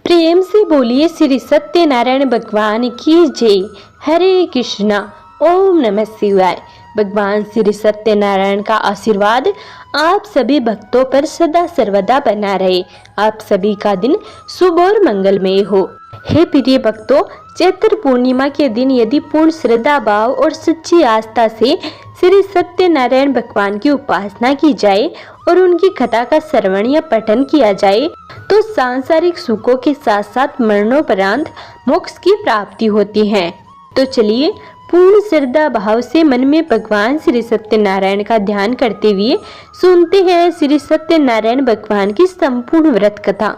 प्रेम से बोलिए श्री सत्यनारायण भगवान की जय। हरे कृष्णा। ओम नमः शिवाय। भगवान श्री सत्यनारायण का आशीर्वाद आप सभी भक्तों पर सदा सर्वदा बना रहे। आप सभी का दिन शुभ और मंगलमय हो। हे प्रिय भक्तों, चैत्र पूर्णिमा के दिन यदि पूर्ण श्रद्धा भाव और सच्ची आस्था से श्री सत्यनारायण भगवान की उपासना की जाए और उनकी कथा का श्रवण या पठन किया जाए तो सांसारिक सुखों के साथ साथ मरणोपरांत मोक्ष की प्राप्ति होती है। तो चलिए पूर्ण श्रद्धा भाव से मन में भगवान श्री सत्यनारायण का ध्यान करते हुए सुनते हैं श्री सत्यनारायण भगवान की संपूर्ण व्रत कथा।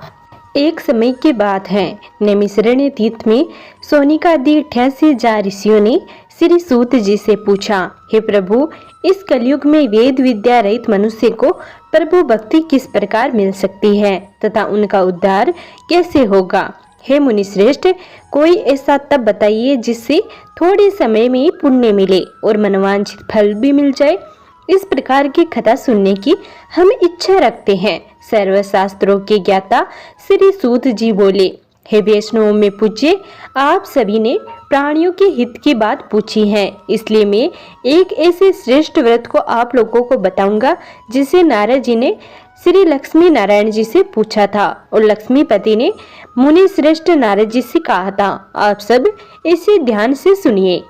एक समय की बात है, नैमिषारण्य तीर्थ में सोनिकादि 88 जा ऋषियों ने श्री सूत जी से पूछा, हे प्रभु, इस कलयुग में वेद विद्या रहित मनुष्य को प्रभु भक्ति किस प्रकार मिल सकती है तथा उनका उद्धार कैसे होगा। हे मुनि श्रेष्ठ, कोई ऐसा तप बताइए जिससे थोड़े समय में ही पुण्य मिले और मनोवांछित फल भी मिल जाए। इस प्रकार की कथा सुनने की हम इच्छा रखते हैं। सर्वशास्त्रों के ज्ञाता श्री सूत जी बोले, हे वैष्णव में पूज्य, आप सभी ने प्राणियों के हित की बात पूछी है, इसलिए मैं एक ऐसे श्रेष्ठ व्रत को आप लोगों को बताऊंगा जिसे नारद जी ने श्री लक्ष्मी नारायण जी से पूछा था और लक्ष्मीपति ने मुनि श्रेष्ठ नारद जी से कहा था। आप सब इसे ध्यान से सुनिए।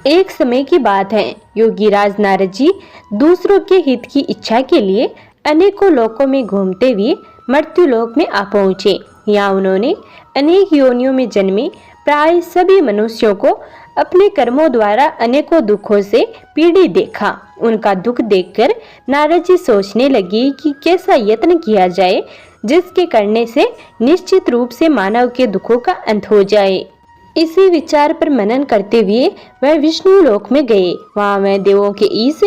एक समय की बात है, योगीराज नारद जी दूसरों के हित की इच्छा के लिए अनेकों लोकों में घूमते हुए मृत्यु लोक में आ पहुँचे। यहाँ उन्होंने अनेक योनियों में जन्मे प्राय सभी मनुष्यों को अपने कर्मों द्वारा अनेकों दुखों से पीड़ित देखा। उनका दुख देखकर नारद जी सोचने लगे कि कैसा यत्न किया जाए जिसके करने से निश्चित रूप से मानव के दुखों का अंत हो जाए। इसी विचार पर मनन करते हुए वह विष्णु लोक में गए। वहाँ वह देवों के ईश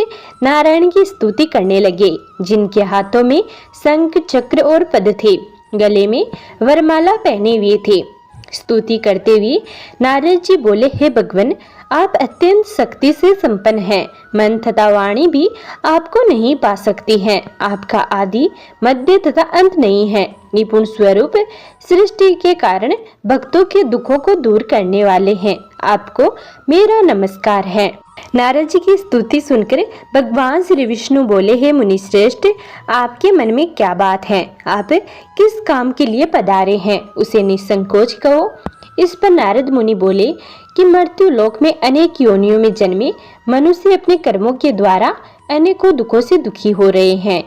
नारायण की स्तुति करने लगे, जिनके हाथों में शंख चक्र और पद थे, गले में वरमाला पहने हुए थे। स्तुति करते हुए नारद जी बोले, हे भगवान, आप अत्यंत शक्ति से संपन्न हैं। मन तथा वाणी भी आपको नहीं पा सकती हैं। आपका आदि मध्य तथा अंत नहीं है। निपुण स्वरूप सृष्टि के कारण भक्तों के दुखों को दूर करने वाले हैं। आपको मेरा नमस्कार है। नारद जी की स्तुति सुनकर भगवान श्री विष्णु बोले, हे मुनि श्रेष्ठ, आपके मन में क्या बात है? आप किस काम के लिए पधारे हैं, उसे निसंकोच कहो। इस पर नारद मुनि बोले कि मृत्यु लोक में अनेक योनियों में जन्मे मनुष्य अपने कर्मों के द्वारा अनेकों दुखों से दुखी हो रहे हैं।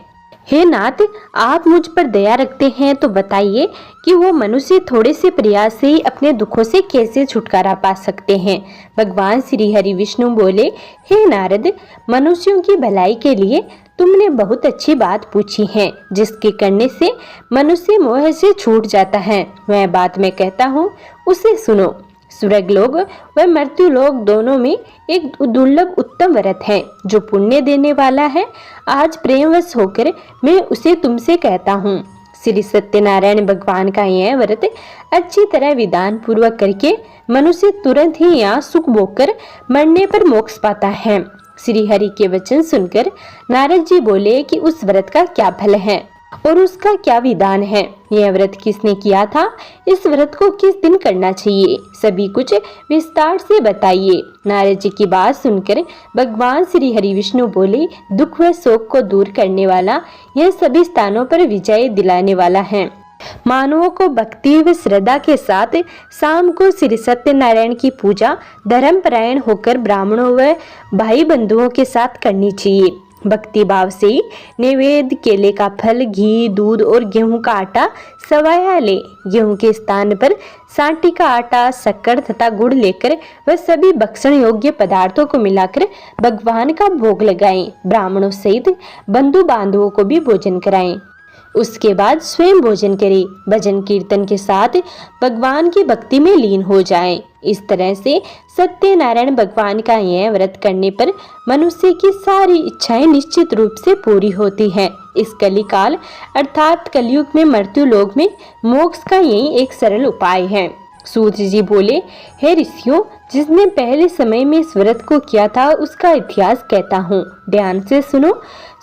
हे नाथ, आप मुझ पर दया रखते हैं तो बताइए कि वो मनुष्य थोड़े से प्रयास से ही अपने दुखों से कैसे छुटकारा पा सकते हैं। भगवान श्री हरि विष्णु बोले, हे नारद, मनुष्यों की भलाई के लिए तुमने बहुत अच्छी बात पूछी है, जिसके करने से मनुष्य मोह से छूट जाता है। वह बात मैं कहता हूँ, उसे सुनो। स्वर्ग लोक व मृत्यु लोक दोनों में एक दुर्लभ उत्तम व्रत है जो पुण्य देने वाला है। आज प्रेमवश होकर मैं उसे तुमसे कहता हूँ। श्री सत्यनारायण भगवान का यह व्रत अच्छी तरह विधान पूर्वक करके मनुष्य तुरंत ही यहाँ सुख भोगकर मरने पर मोक्ष पाता है। श्री हरि के वचन सुनकर नारद जी बोले कि उस व्रत का क्या फल है और उसका क्या विधान है। यह व्रत किसने किया था? इस व्रत को किस दिन करना चाहिए? सभी कुछ विस्तार से बताइए। नारद जी की बात सुनकर भगवान श्री हरि विष्णु बोले, दुख व शोक को दूर करने वाला, यह सभी स्थानों पर विजय दिलाने वाला है। मानवों को भक्ति व श्रद्धा के साथ शाम को श्री सत्यनारायण की पूजा धर्मपरायण होकर ब्राह्मणों व भाई बंधुओं के साथ करनी चाहिए। भक्ति भाव से नैवेद्य केले का फल, घी, दूध और गेहूं का आटा सवाया ले। गेहूं के स्थान पर सांटी का आटा, शक्कर तथा गुड़ लेकर वह सभी भक्षण योग्य पदार्थों को मिलाकर भगवान का भोग लगाएं। ब्राह्मणों सहित बंधु बांधवों को भी भोजन कराएं। उसके बाद स्वयं भोजन करें। भजन कीर्तन के साथ भगवान की भक्ति में लीन हो जाएं। इस तरह से सत्यनारायण भगवान का यह व्रत करने पर मनुष्य की सारी इच्छाएं निश्चित रूप से पूरी होती हैं। इस कलिकाल अर्थात कलयुग में मृत्यु लोक में मोक्ष का यही एक सरल उपाय है। सूत जी बोले, हे ऋषियों, जिसने पहले समय में इस व्रत को किया था उसका इतिहास कहता हूँ, ध्यान से सुनो।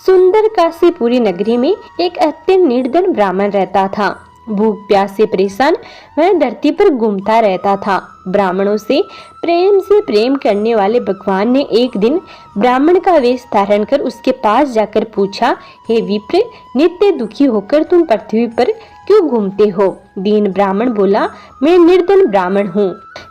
सुंदर काशीपुरी नगरी में एक अत्यंत निर्धन ब्राह्मण रहता था। भूख प्यास से परेशान वह धरती पर घूमता रहता था। ब्राह्मणों से प्रेम करने वाले भगवान ने एक दिन ब्राह्मण का वेश धारण कर उसके पास जाकर पूछा, हे विप्र, नित्य दुखी होकर तुम पृथ्वी पर क्यों घूमते हो? दीन ब्राह्मण बोला, मैं निर्धन ब्राह्मण हूँ,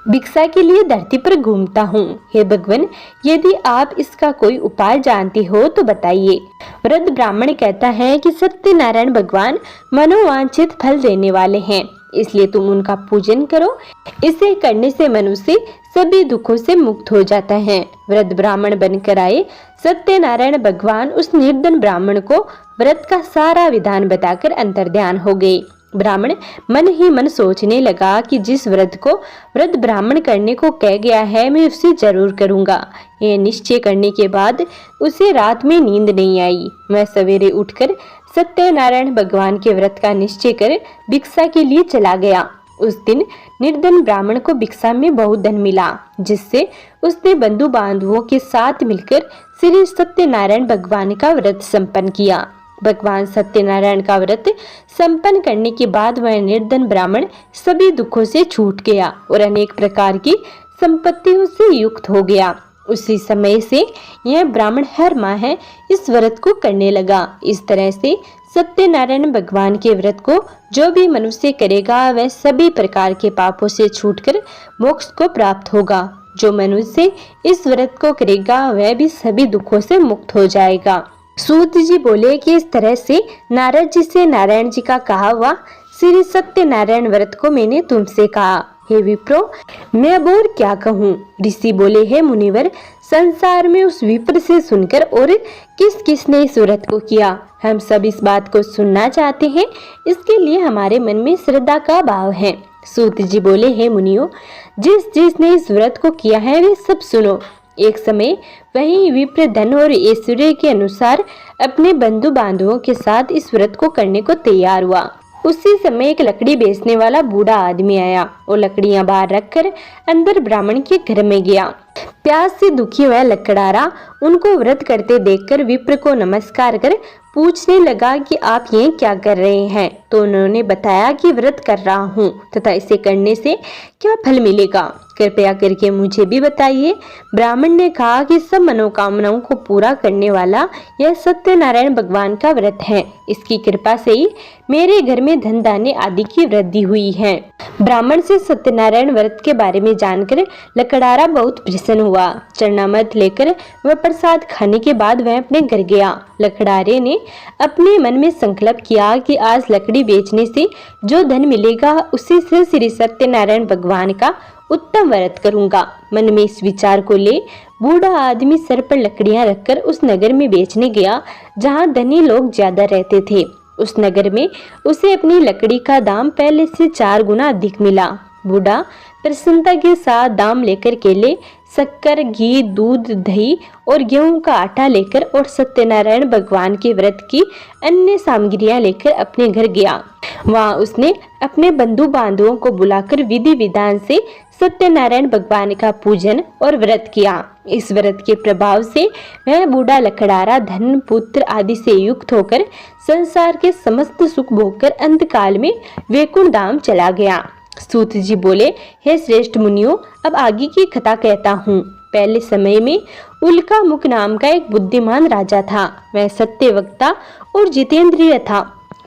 भिक्षा के लिए धरती पर घूमता हूँ। हे भगवान, यदि आप इसका कोई उपाय जानते हो तो बताइए। वृद्ध ब्राह्मण कहता है कि सत्यनारायण भगवान मनोवांछित फल देने वाले हैं, इसलिए तुम उनका पूजन करो। इसे करने से मनुष्य सभी दुखों से मुक्त हो जाता है। वृद्ध ब्राह्मण बनकर आए सत्यनारायण भगवान उस निर्धन ब्राह्मण को व्रत का सारा विधान बताकर अंतर्ध्यान हो गए। ब्राह्मण मन ही मन सोचने लगा कि जिस व्रत को वृद्ध ब्राह्मण करने को कह गया है मैं उसे जरूर करूंगा। यह निश्चय करने के बाद उसे रात में नींद नहीं आई। वह सवेरे उठकर सत्यनारायण भगवान के व्रत का निश्चय कर भिक्षा के लिए चला गया। उस दिन निर्धन ब्राह्मण को भिक्षा में बहुत धन मिला, जिससे उसने बंधु बांधवों के साथ मिलकर श्री सत्यनारायण भगवान का व्रत संपन्न किया। भगवान सत्यनारायण का व्रत संपन्न करने के बाद वह निर्धन ब्राह्मण सभी दुखों से छूट गया और अनेक प्रकार की संपत्तियों से युक्त हो गया। उसी समय से यह ब्राह्मण हर माह इस व्रत को करने लगा। इस तरह से सत्यनारायण भगवान के व्रत को जो भी मनुष्य करेगा वह सभी प्रकार के पापों से छूटकर मोक्ष को प्राप्त होगा। जो मनुष्य इस व्रत को करेगा वह भी सभी दुखों से मुक्त हो जाएगा। सूत जी बोले कि इस तरह से नारद जी से नारायण जी का कहा हुआ श्री सत्यनारायण व्रत को मैंने तुमसे कहा। हे विप्रो, मैं अब और क्या कहूँ? ऋषि बोले, हे मुनिवर, संसार में उस विप्र से सुनकर और किस किसने इस व्रत को किया, हम सब इस बात को सुनना चाहते हैं। इसके लिए हमारे मन में श्रद्धा का भाव है। सूत जी बोले, हे मुनियों, जिसने इस व्रत को किया है वे सब सुनो। एक समय वही विप्र धन और ऐश्वर्य के अनुसार अपने बंधु बांधवों के साथ इस व्रत को करने को तैयार हुआ। उसी समय एक लकड़ी बेचने वाला बूढ़ा आदमी आया और लकड़ियां बाहर रखकर अंदर ब्राह्मण के घर में गया। प्यास से दुखी हुआ लकड़ारा उनको व्रत करते देखकर विप्र को नमस्कार कर पूछने लगा कि आप ये क्या कर रहे हैं? तो उन्होंने बताया कि व्रत कर रहा हूँ तथा इसे करने से क्या फल मिलेगा, कृपया करके मुझे भी बताइए। ब्राह्मण ने कहा कि सब मनोकामनाओं को पूरा करने वाला यह सत्यनारायण भगवान का व्रत है। इसकी कृपा से ही मेरे घर में धन धान्य आदि की वृद्धि हुई है। ब्राह्मण से सत्यनारायण व्रत के बारे में जानकर लकड़ारा बहुत प्रसन्न हुआ। चरणामृत लेकर वह प्रसाद खाने के बाद वह अपने घर गया। लकड़ारे ने अपने मन में संकल्प किया कि आज लकड़ी बेचने से जो धन मिलेगा उसी से श्री सत्यनारायण भगवान का उत्तम व्रत करूंगा। मन में इस विचार को ले बूढ़ा आदमी सर पर लकड़ियां रखकर उस नगर में बेचने गया जहां धनी लोग ज्यादा रहते थे। उस नगर में उसे अपनी लकड़ी का दाम पहले से 4 गुना अधिक मिला। बूढ़ा प्रसन्नता के साथ दाम लेकर केले, शक्कर, घी, दूध, दही और गेहूं का आटा लेकर और सत्यनारायण भगवान के व्रत की अन्य सामग्रियां लेकर अपने घर गया। वहां उसने अपने बंधु बांधवों को बुलाकर विधि विधान से सत्यनारायण भगवान का पूजन और व्रत किया। इस व्रत के प्रभाव से वह बूढ़ा लकड़ारा धन, पुत्र आदि से युक्त होकर संसार के समस्त सुख भोगकर अंतकाल में वैकुंठ धाम चला गया। सूत जी बोले, हे श्रेष्ठ मुनियों, अब आगे की कथा कहता हूँ। पहले समय में उल्का मुख नाम का एक बुद्धिमान राजा था। वह सत्यवक्ता और जितेंद्रिय था।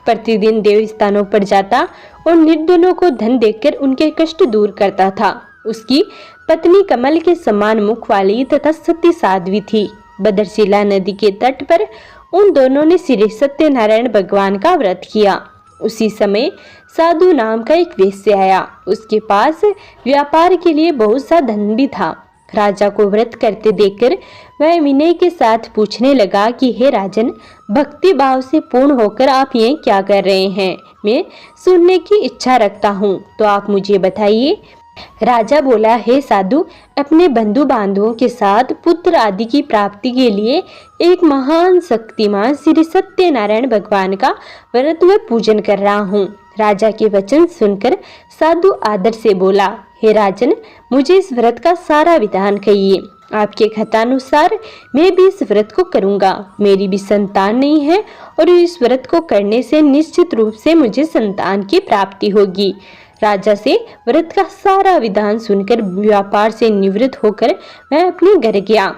प्रतिदिन देव स्थानों पर जाता और निर्धनों को धन देकर उनके कष्ट दूर करता था। उसकी पत्नी कमल के समान मुख वाली तथा सती साध्वी थी। बदरशिला नदी के तट पर उन दोनों ने श्री सत्यनारायण भगवान का व्रत किया। उसी समय साधु नाम का एक वेश्य आया। उसके पास व्यापार के लिए बहुत सा धन भी था। राजा को व्रत करते देखकर वह विनय के साथ पूछने लगा कि हे राजन, भक्ति भाव से पूर्ण होकर आप ये क्या कर रहे हैं? मैं सुनने की इच्छा रखता हूँ, तो आप मुझे बताइए। राजा बोला, हे साधु, अपने बंधु बांधवों के साथ पुत्र आदि की प्राप्ति के लिए एक महान शक्तिमान श्री सत्यनारायण भगवान का व्रत व पूजन कर रहा हूँ। राजा के वचन सुनकर साधु आदर से बोला, हे राजन, मुझे इस व्रत का सारा विधान कहिए। आपके कथानुसार मैं भी इस व्रत को करूंगा। मेरी भी संतान नहीं है और इस व्रत को करने से निश्चित रूप से मुझे संतान की प्राप्ति होगी। राजा से व्रत का सारा विधान सुनकर व्यापार से निवृत्त होकर वह अपने घर गया।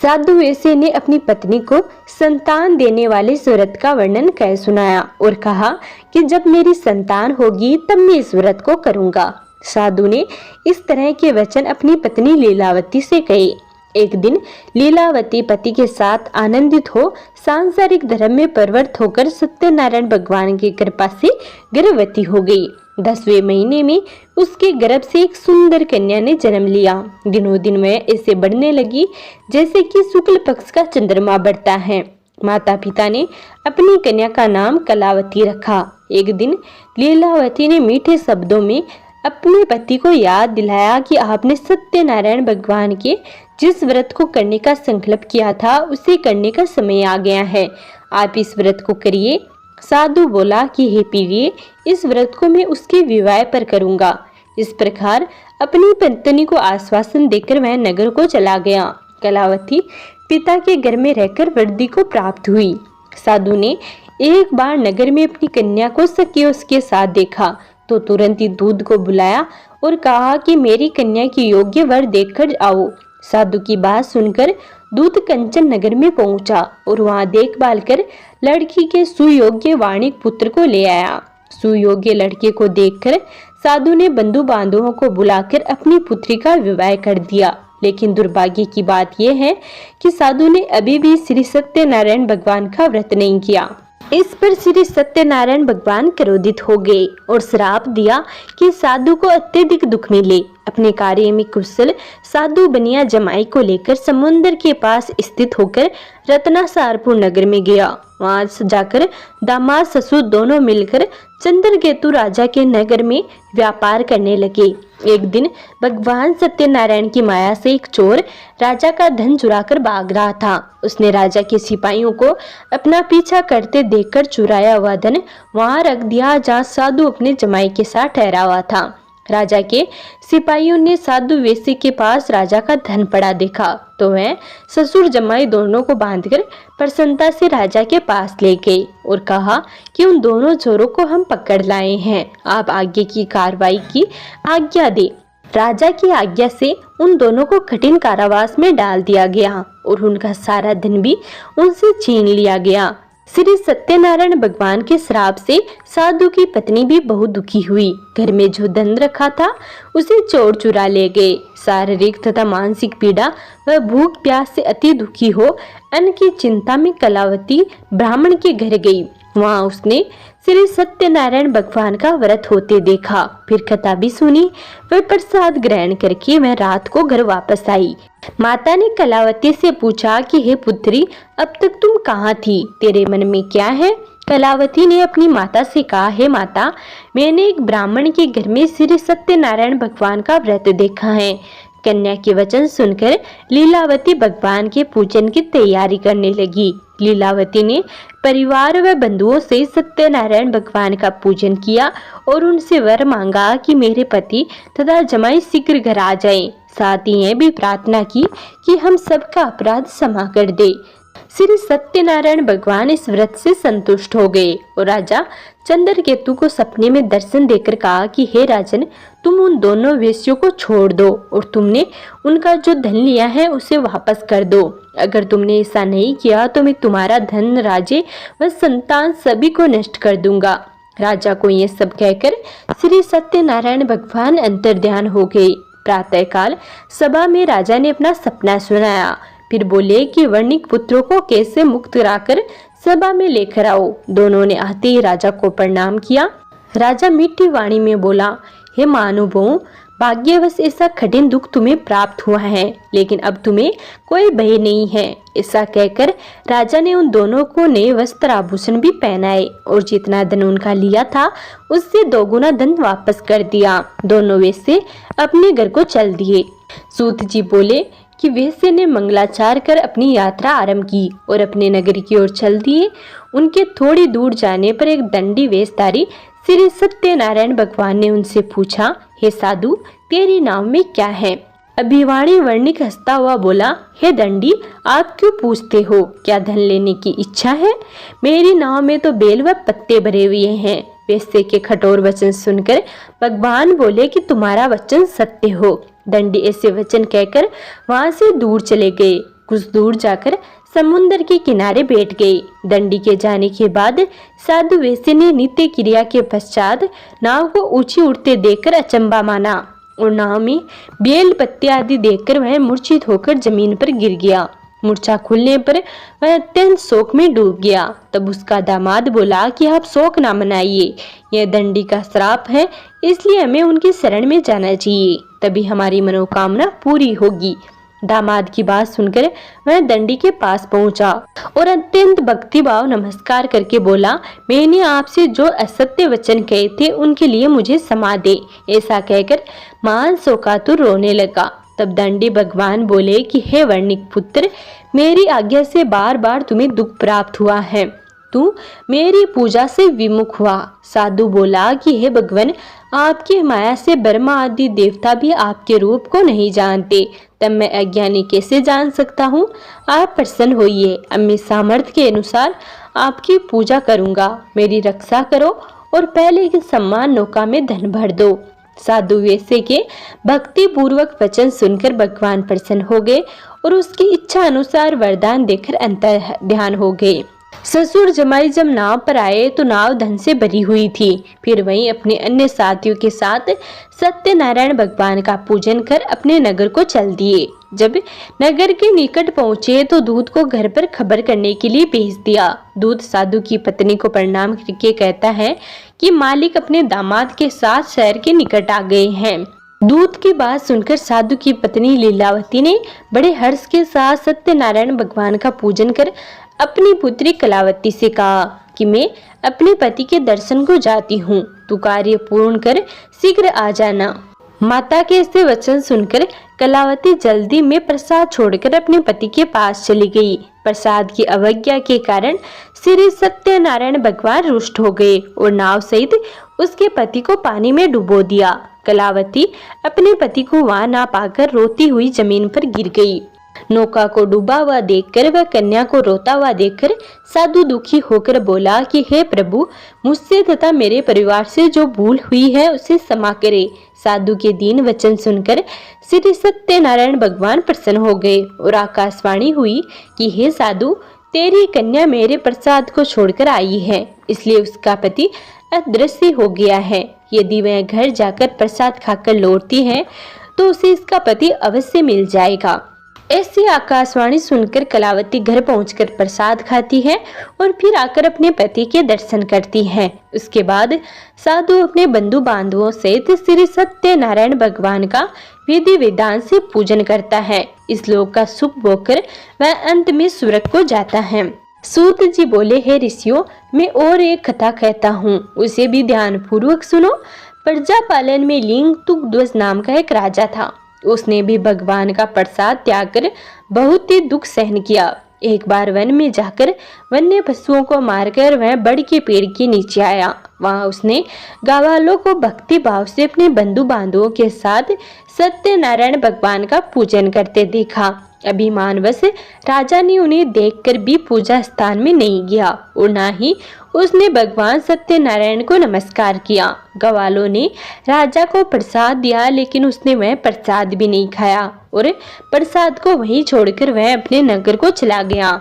साधु वेश्या ने अपनी पत्नी को संतान देने वाले इस व्रत का वर्णन कर सुनाया और कहा कि जब मेरी संतान होगी तब मैं इस व्रत को करूंगा। साधु ने इस तरह के वचन अपनी पत्नी लीलावती से कहे। एक दिन लीलावती पति के साथ आनंदित हो सांसारिक धर्म में प्रवृत्त होकर सत्यनारायण भगवान की कृपा से गर्भवती हो गई। 10वें महीने में उसके गर्भ से एक सुंदर कन्या ने जन्म लिया। दिनों दिन वह ऐसे बढ़ने लगी जैसे कि शुक्ल पक्ष का चंद्रमा बढ़ता है। माता पिता ने अपनी कन्या का नाम कलावती रखा। एक दिन लीलावती ने मीठे शब्दों में अपने पति को याद दिलाया कि आपने सत्यनारायण भगवान के जिस व्रत को करने का संकल्प किया था उसे करने का समय आ गया है। आप इस व्रत को करिए। साधु बोला कि हे प्रिय, इस व्रत को मैं उसके विवाह पर करूंगा। इस प्रकार अपनी पत्नी को आश्वासन देकर वह नगर को चला गया। कलावती पिता के घर में रहकर वृद्धि को प्राप्त हुई। साधु ने एक बार नगर में अपनी कन्या को सखियों के साथ देखा तो तुरंत ही दूध को बुलाया और कहा कि मेरी कन्या की योग्य वर देखकर आओ। साधु की बात सुनकर दूत कंचन नगर में पहुंचा और वहां देखभाल कर लड़की के सुयोग्य वाणिक पुत्र को ले आया। सुयोग्य लड़के को देखकर साधु ने बंधु बांधवों को बुलाकर अपनी पुत्री का विवाह कर दिया। लेकिन दुर्भाग्य की बात यह है कि साधु ने अभी भी श्री सत्यनारायण भगवान का व्रत नहीं किया। इस पर श्री सत्यनारायण भगवान क्रोधित हो गए और श्राप दिया कि साधु को अत्यधिक दुख मिले। अपने कार्य में कुशल साधु बनिया जमाई को लेकर समुद्र के पास स्थित होकर रत्नासारपुर नगर में गया। वहां जाकर दामाद ससुर दोनों मिलकर चंद्रकेतु राजा के नगर में व्यापार करने लगे। एक दिन भगवान सत्यनारायण की माया से एक चोर राजा का धन चुराकर भाग रहा था। उसने राजा के सिपाहियों को अपना पीछा करते देखकर चुराया हुआ धन वहां रख दिया जहां साधु अपने जमाई के साथ ठहरा हुआ था। राजा के सिपाहियों ने साधु वेश्या के पास राजा का धन पड़ा देखा तो वह ससुर जमाई दोनों को बांधकर प्रसन्नता से राजा के पास ले गए और कहा कि उन दोनों चोरों को हम पकड़ लाए हैं, आप आगे की कार्रवाई की आज्ञा दे। राजा की आज्ञा से उन दोनों को कठिन कारावास में डाल दिया गया और उनका सारा धन भी उनसे छीन लिया गया। श्री सत्यनारायण भगवान के श्राप से साधु की पत्नी भी बहुत दुखी हुई। घर में जो धन रखा था उसे चोर चुरा ले गए। शारीरिक तथा मानसिक पीड़ा व भूख प्यास से अति दुखी हो अन्न की चिंता में कलावती ब्राह्मण के घर गई। वहां उसने श्री सत्यनारायण भगवान का व्रत होते देखा, फिर कथा भी सुनी। वह प्रसाद ग्रहण करके वह रात को घर वापस आई। माता ने कलावती से पूछा कि हे पुत्री, अब तक तुम कहाँ थी, तेरे मन में क्या है? कलावती ने अपनी माता से कहा, हे माता, मैंने एक ब्राह्मण के घर में श्री सत्यनारायण भगवान का व्रत देखा है। कन्या के वचन सुनकर लीलावती भगवान के पूजन की तैयारी करने लगी। लीलावती ने परिवार व बंधुओं से सत्यनारायण भगवान का पूजन किया और उनसे वर मांगा कि मेरे पति तथा जमाई शीघ्र घर आ जाएं। साथ ही यह भी प्रार्थना की कि हम सबका अपराध क्षमा कर दे। श्री सत्यनारायण भगवान इस व्रत से संतुष्ट हो गए और राजा चंद्रकेतु को सपने में दर्शन देकर कहा कि हे राजन, तुम उन दोनों वेश्यों को छोड़ दो और तुमने उनका जो धन लिया है उसे वापस कर दो। अगर तुमने ऐसा नहीं किया तो मैं तुम्हारा धन, राज्य व संतान सभी को नष्ट कर दूंगा। राजा को यह सब कहकर श्री सत्यनारायण भगवान अंतर्ध्यान हो गए। प्रातःकाल सभा में राजा ने अपना सपना सुनाया। फिर बोले कि वर्णिक पुत्रों को कैसे मुक्त कराकर सभा में लेकर आओ। दोनों ने आते ही राजा को प्रणाम किया। राजा मीठी वाणी में बोला, हे महानुभावों, भाग्यवश ऐसा कठिन दुख तुम्हें प्राप्त हुआ है, लेकिन अब तुम्हें कोई भय नहीं है। ऐसा कहकर राजा ने उन दोनों को नए वस्त्र आभूषण भी पहनाए और जितना धन उनका लिया था उससे दोगुना धन वापस कर दिया। दोनों वेश्ये अपने घर को चल दिए। सूत जी बोले कि वेश्य ने मंगलाचार कर अपनी यात्रा आरंभ की और अपने नगर की ओर चल दिए। उनके थोड़ी दूर जाने पर एक दंडी वेशधारी श्री सत्यनारायण भगवान ने उनसे पूछा, हे साधु, तेरी नाम में क्या है? अभिवाणी वर्णिक हंसता हुआ बोला, हे दंडी, आप क्यों पूछते हो? क्या धन लेने की इच्छा है? मेरी नाव में तो बेल व पत्ते भरे हुए हैं। वेश्या के कठोर वचन सुनकर भगवान बोले कि तुम्हारा वचन सत्य हो। दंडी ऐसे वचन कहकर वहां से दूर चले गए। कुछ दूर जाकर समुद्र के किनारे बैठ गए। दंडी के जाने के बाद साधु वेश्या ने नित्य क्रिया के पश्चात नाव को ऊंची उड़ते देखकर अचंबा माना और नाव में बेल पत्ते आदि देखकर वह मूर्छित होकर जमीन पर गिर गया। मूर्छा खुलने पर वह अत्यंत शोक में डूब गया। तब उसका दामाद बोला कि आप शोक ना मनाइए, यह दंडी का श्राप है, इसलिए हमें उनकी शरण में जाना चाहिए, तभी हमारी मनोकामना पूरी होगी। दामाद की बात सुनकर वह दंडी के पास पहुंचा और अत्यंत भक्तिभाव नमस्कार करके बोला, मैंने आपसे जो असत्य वचन कहे थे उनके लिए मुझे क्षमा दे। ऐसा कहकर महान शोकातुर रोने लगा। तब दंडी भगवान बोले कि हे वर्णिक पुत्र, मेरी आज्ञा से बार बार तुम्हें दुख प्राप्त हुआ है, तू मेरी पूजा से विमुख हुआ। साधु बोला कि हे भगवान, आपकी माया से ब्रह्मा आदि देवता भी आपके रूप को नहीं जानते, तब मैं अज्ञानी कैसे जान सकता हूँ? आप प्रसन्न होइए, अब मैं सामर्थ्य के अनुसार आपकी पूजा करूँगा। मेरी रक्षा करो और पहले के सम्मान नौका में धन भर दो। साधु वेश्या के भक्ति पूर्वक वचन सुनकर भगवान प्रसन्न हो गए और उसकी इच्छा अनुसार वरदान देकर अंतर ध्यान हो गए। ससुर जमाई जब नाव पर आए तो नाव धन से भरी हुई थी। फिर वहीं अपने अन्य साथियों के साथ सत्यनारायण भगवान का पूजन कर अपने नगर को चल दिए। जब नगर के निकट पहुंचे तो दूत को घर पर खबर करने के लिए भेज दिया। दूत साधु की पत्नी को प्रणाम करके कहता है कि मालिक अपने दामाद के साथ शहर के निकट आ गए हैं। दूत की बात सुनकर साधु की पत्नी लीलावती ने बड़े हर्ष के साथ सत्यनारायण भगवान का पूजन कर अपनी पुत्री कलावती से कहा कि मैं अपने पति के दर्शन को जाती हूँ, तू कार्य पूर्ण कर शीघ्र आ जाना। माता के ऐसे वचन सुनकर कलावती जल्दी में प्रसाद छोड़कर अपने पति के पास चली गई। प्रसाद की अवज्ञा के कारण श्री सत्यनारायण भगवान रुष्ट हो गए और नाव सहित उसके पति को पानी में डुबो दिया। कलावती अपने पति को वहां ना पाकर रोती हुई जमीन पर गिर गई। नौका को डूबा हुआ देखकर वह कन्या को रोता हुआ देखकर साधु दुखी होकर बोला कि हे प्रभु, मुझसे तथा मेरे परिवार से जो भूल हुई है उसे क्षमा करे। साधु के दीन वचन सुनकर श्री सत्यनारायण भगवान प्रसन्न हो गए और आकाशवाणी हुई कि हे साधु, तेरी कन्या मेरे प्रसाद को छोड़कर आई है, इसलिए उसका पति अदृश्य हो गया है। यदि वह घर जाकर प्रसाद खाकर लौटती है तो उसे इसका पति अवश्य मिल जाएगा। ऐसी आकाशवाणी सुनकर कलावती घर पहुंचकर प्रसाद खाती है और फिर आकर अपने पति के दर्शन करती है। उसके बाद साधु अपने बंधु बांधवों सहित श्री सत्यनारायण भगवान का विधि विधान से पूजन करता है। इस लोक का सुख भोगकर वह अंत में स्वर्ग को जाता है। सूत जी बोले, हे ऋषियों, मैं और एक कथा कहता हूँ, उसे भी ध्यान पूर्वक सुनो। प्रजापालन में लिंग तुगध्वज नाम का एक राजा था। उसने भी भगवान का प्रसाद त्याग कर बहुत ही दुख सहन किया। एक बार वन में जाकर वन्य पशुओं को मारकर वह बड़ के पेड़ के नीचे आया। वहां उसने गांववालों को भक्ति भाव से अपने बंधु बांधवों के साथ सत्यनारायण भगवान का पूजन करते देखा। अभिमानवश राजा ने उन्हें देखकर भी पूजा स्थान में नहीं गया और न ही उसने भगवान सत्यनारायण को नमस्कार किया। ग्वालों ने राजा को प्रसाद दिया, लेकिन उसने वह प्रसाद भी नहीं खाया और प्रसाद को वहीं छोड़कर वह अपने नगर को चला गया।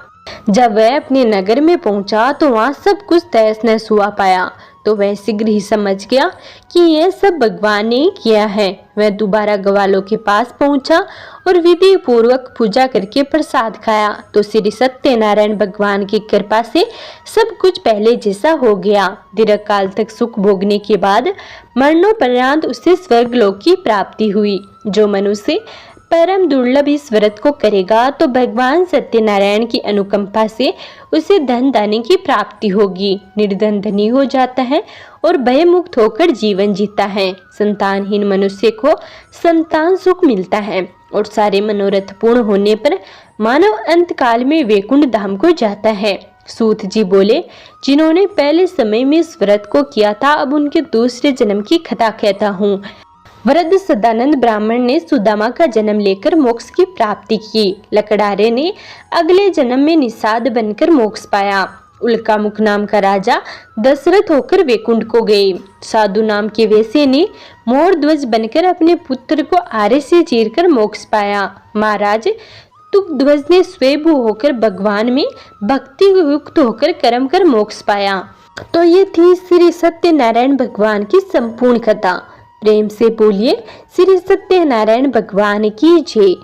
जब वह अपने नगर में पहुंचा तो वहां सब कुछ तहस नहस हुआ पाया, तो वह शीघ्र ही समझ गया कि यह सब भगवान ने किया है। वह दोबारा ग्वालों के पास पहुंचा और विधि पूर्वक पूजा करके प्रसाद खाया तो श्री सत्यनारायण भगवान की कृपा से सब कुछ पहले जैसा हो गया। दीर्घ काल तक सुख भोगने के बाद मरणोपरांत उसे स्वर्गलोक की प्राप्ति हुई। जो मनुष्य परम दुर्लभ इस व्रत को करेगा तो भगवान सत्यनारायण की अनुकंपा से उसे धन दाने की प्राप्ति होगी। निर्धन धनी हो जाता है और भय मुक्त होकर जीवन जीता है। संतानहीन मनुष्य को संतान सुख मिलता है और सारे मनोरथ पूर्ण होने पर मानव अंत काल में वैकुंठ धाम को जाता है। सूत जी बोले, जिन्होंने पहले समय में इस व्रत को किया था, अब उनके दूसरे जन्म की कथा कहता हूँ। वृद्ध सदानंद ब्राह्मण ने सुदामा का जन्म लेकर मोक्ष की प्राप्ति की। लकड़ारे ने अगले जन्म में निषाद बनकर मोक्ष पाया। उल्कामुख नाम का राजा दशरथ होकर वैकुंठ को गए। साधु नाम के वैश्य ने मोर ध्वज बनकर अपने पुत्र को आरे से चीरकर मोक्ष पाया। महाराज तुकध्वज ने स्वयंभू होकर भगवान में भक्ति युक्त होकर कर्म कर मोक्ष पाया। तो ये थी श्री सत्यनारायण भगवान की संपूर्ण कथा। प्रेम से बोलिए श्री सत्यनारायण भगवान की जय।